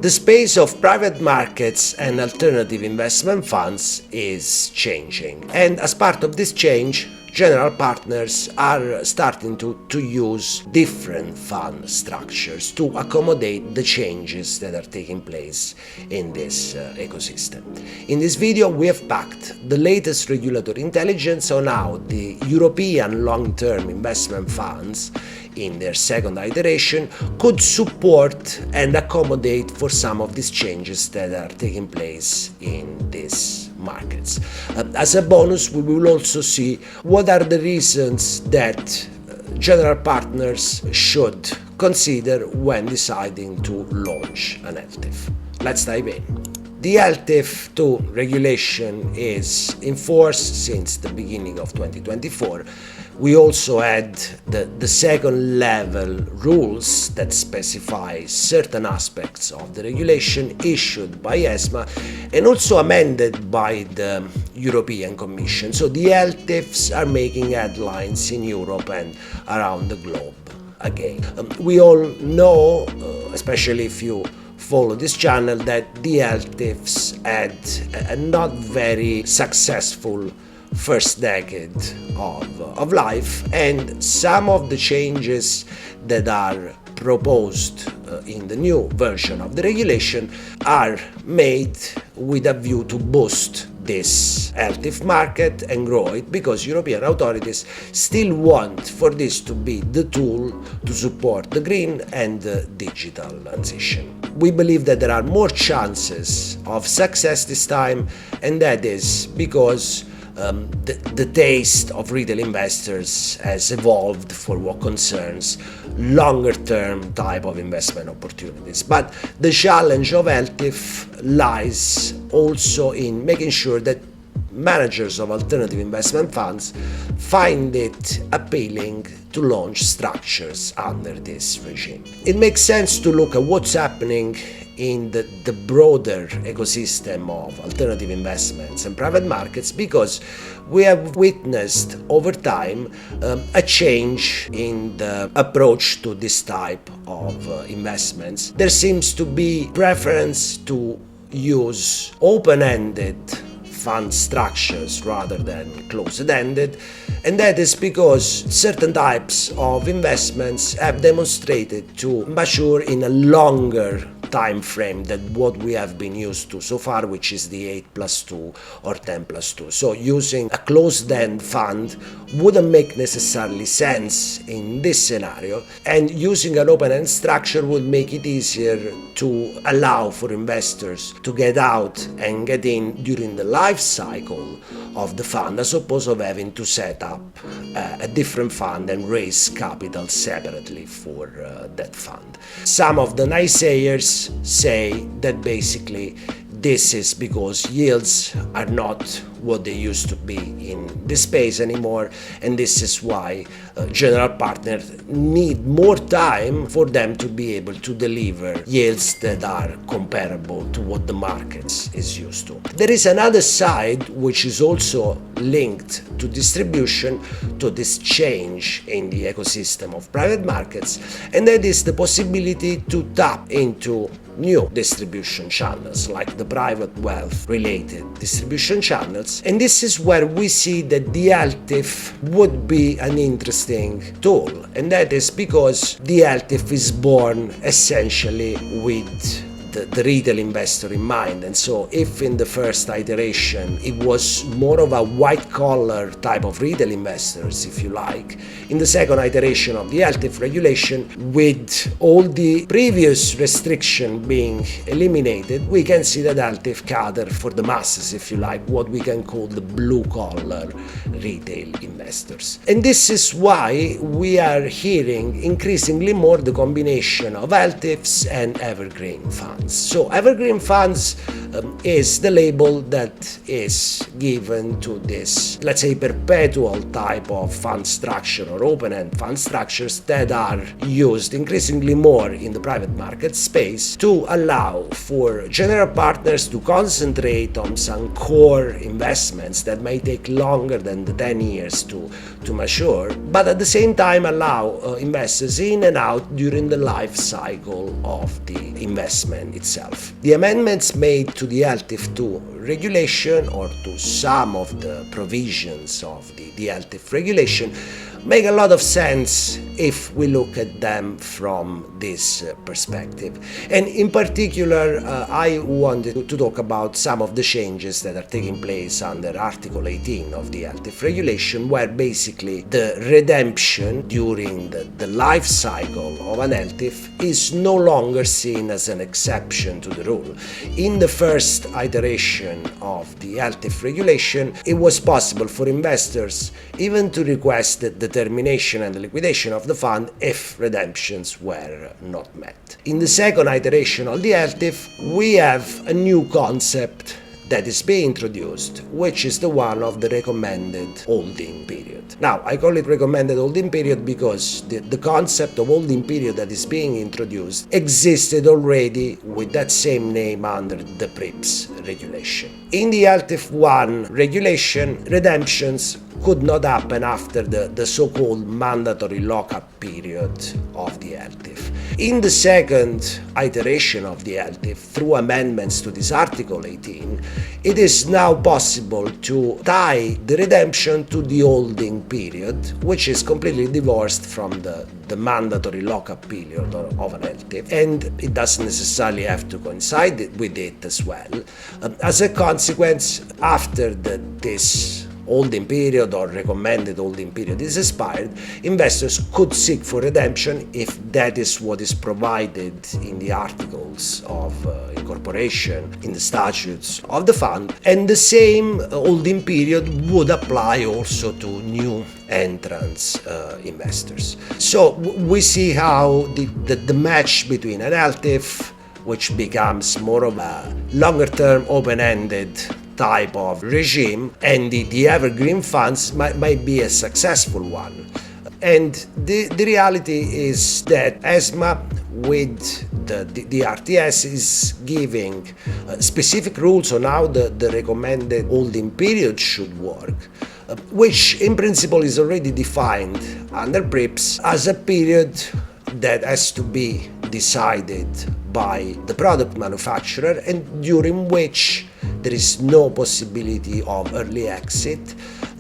The space of private markets and alternative investment funds is changing, and as part of this change, general partners are starting to use different fund structures to accommodate the changes that are taking place in this ecosystem. In this video, we have packed the latest regulatory intelligence on how the European long-term investment funds in their second iteration could support and accommodate for some of these changes that are taking place in these markets. As a bonus, we will also see what are the reasons that general partners should consider when deciding to launch an ELTIF. Let's dive in. The ELTIF II regulation is in force since the beginning of 2024. We also had the second level rules that specify certain aspects of the regulation issued by ESMA and also amended by the European Commission. So the ELTIFs are making headlines in Europe and around the globe again. We all know, especially if you follow this channel, that the ELTIFs had a not very successful first decade of life, and some of the changes that are proposed in the new version of the regulation are made with a view to boost this ELTIF market and grow it, because European authorities still want for this to be the tool to support the green and the digital transition. We believe that there are more chances of success this time, and that is because the taste of retail investors has evolved for what concerns longer-term type of investment opportunities. But the challenge of ELTIF lies also in making sure that managers of alternative investment funds find it appealing to launch structures under this regime. It makes sense to look at what's happening in the broader ecosystem of alternative investments and private markets, because we have witnessed over time a change in the approach to this type of investments. There seems to be preference to use open-ended fund structures rather than closed-ended, and that is because certain types of investments have demonstrated to mature in a longer time frame than what we have been used to so far, which is the 8+2 or 10+2. So using a closed-end fund wouldn't make necessarily sense in this scenario, and using an open-end structure would make it easier to allow for investors to get out and get in during the life cycle of the fund, as opposed to having to set up a different fund and raise capital separately for that fund. Some of the naysayers say that basically this is because yields are not what they used to be in this space anymore, and this is why general partners need more time for them to be able to deliver yields that are comparable to what the markets is used to. There is another side which is also linked to distribution, to this change in the ecosystem of private markets, and that is the possibility to tap into new distribution channels like the private wealth related distribution channels, and this is where we see that the ELTIF would be an interesting tool, and that is because the ELTIF is born essentially with the retail investor in mind. And so if in the first iteration it was more of a white-collar type of retail investors, if you like, in the second iteration of the ELTIF regulation, with all the previous restriction being eliminated, we can see that ELTIF cater for the masses, if you like, what we can call the blue-collar retail investors. And this is why we are hearing increasingly more the combination of ELTIFs and evergreen funds. So evergreen funds is the label that is given to this, let's say, perpetual type of fund structure or open-end fund structures that are used increasingly more in the private market space to allow for general partners to concentrate on some core investments that may take longer than the 10 years to mature, but at the same time allow investors in and out during the life cycle of the investment itself. The amendments made to the ELTIF II regulation, or to some of the provisions of the ELTIF regulation, make a lot of sense if we look at them from this perspective. And in particular, I wanted to talk about some of the changes that are taking place under Article 18 of the ELTIF regulation, where basically the redemption during the life cycle of an ELTIF is no longer seen as an exception to the rule. In the first iteration of the ELTIF regulation, it was possible for investors even to request the termination and the liquidation of the fund if redemptions were not met. In the second iteration of the ELTIF, we have a new concept that is being introduced, which is the one of the recommended holding period. Now, I call it recommended holding period because the concept of holding period that is being introduced existed already with that same name under the PRIPS regulation. In the ELTIF I regulation, redemptions could not happen after the so-called mandatory lockup period of the ELTIF. In the second iteration of the ELTIF, through amendments to this Article 18, it is now possible to tie the redemption to the holding period, which is completely divorced from the mandatory lockup period of an ELTIF, and it doesn't necessarily have to coincide with it as well. As a consequence, after this holding period or recommended holding period is expired, investors could seek for redemption if that is what is provided in the articles of incorporation, in the statutes of the fund, and the same holding period would apply also to new entrants investors. So we see how the match between an ELTIF, which becomes more of a longer-term, open-ended type of regime, and the evergreen funds might be a successful one. And the reality is that ESMA with the RTS is giving specific rules on how the recommended holding period should work, which in principle is already defined under PRIPS as a period that has to be decided by the product manufacturer and during which there is no possibility of early exit,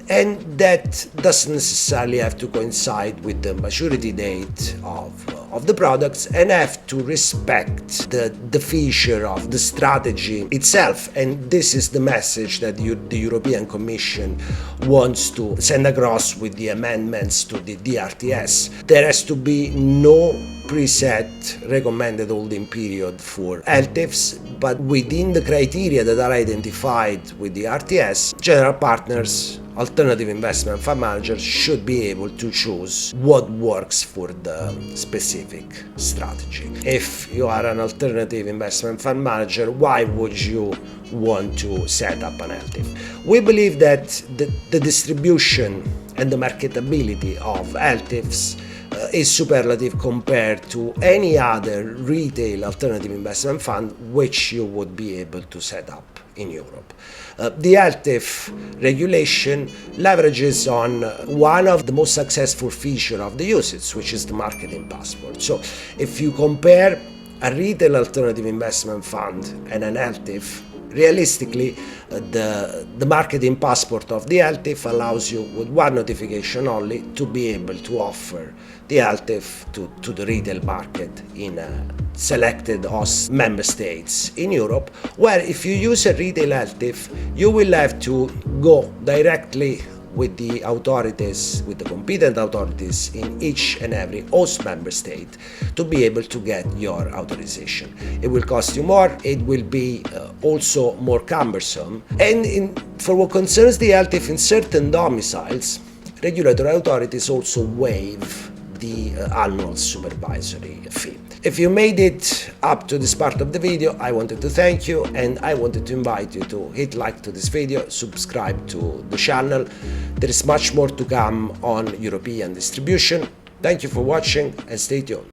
and that doesn't necessarily have to coincide with the maturity date of the products and have to respect the feature of the strategy itself. And this is the message that the European Commission wants to send across with the amendments to the RTS. There has to be no preset recommended holding period for ELTIFs, but within the criteria that are identified with the RTS, general partners, alternative investment fund managers should be able to choose what works for the specific strategy. If you are an alternative investment fund manager, why would you want to set up an ELTIF? We believe that the distribution and the marketability of ELTIFs is superlative compared to any other retail alternative investment fund which you would be able to set up in Europe. The ELTIF regulation leverages on one of the most successful features of the UCITS, which is the marketing passport. So if you compare a retail alternative investment fund and an ELTIF, realistically, the marketing passport of the ELTIF allows you with one notification only to be able to offer the ELTIF to the retail market in selected host member states in Europe, where if you use a retail ELTIF, you will have to go directly with the authorities, with the competent authorities in each and every host member state to be able to get your authorization. It will cost you more, it will be also more cumbersome, and for what concerns the ELTIF in certain domiciles, regulatory authorities also waive the annual supervisory fee. If you made it up to this part of the video, I wanted to thank you, and I wanted to invite you to hit like to this video, subscribe to the channel. There is much more to come on European distribution. Thank you for watching and stay tuned.